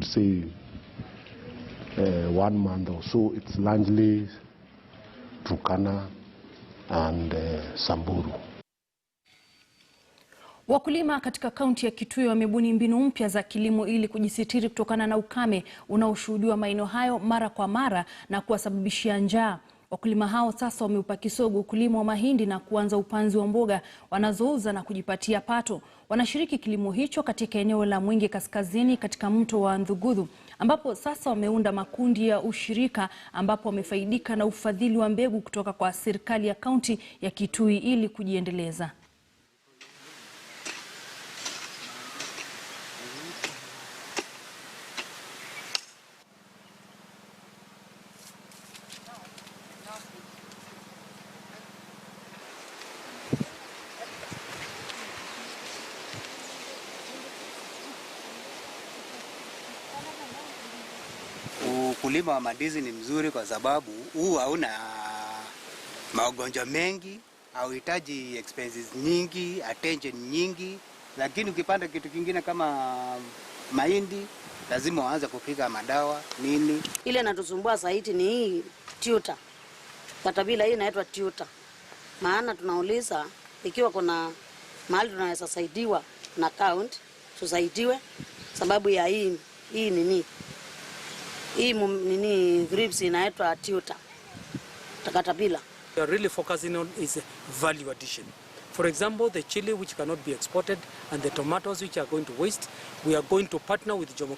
would say 1 month or so. It's largely Turkana and Samburu. Wakulima katika kaunti ya Kitui wamebuni mbinu mpya za kilimo ili kujisitiri kutokana na ukame unaoshuhudiwa maeneo hayo mara kwa mara na kuwasababishia njaa. Wakulima hao sasa wameupa kisogo ukulima wa mahindi na kuanza upanzi wa mboga wanazouza na kujipatia pato. Wanashiriki kilimo hicho katika eneo la Mwingi Kaskazini katika mto wa Ndhugudhu, ambapo sasa wameunda makundi ya ushirika ambapo wamefaidika na ufadhili wa mbegu kutoka kwa serikali ya kaunti ya Kitui ili kujiendeleza. Ukulima wa mandizi ni mzuri kwa sababu huu hauna magonjwa mengi, hauhitaji expenses nyingi, attention nyingi, lakini ukipanda kitu kingine kama mahindi lazima uanze kupiga madawa nini. Ile inatusumbua zaidi ni hii tuta. Katabila hii inaitwa tuta. Maana tunauliza ikiwa kuna mahali tunaweza saidiwa na account, tusaidiwe sababu ya hii nini grips inaitwa tuta takatapila. We are really focusing on is value addition. For example, the chili which cannot be exported and the tomatoes which are going to waste, we are going to partner with Jomo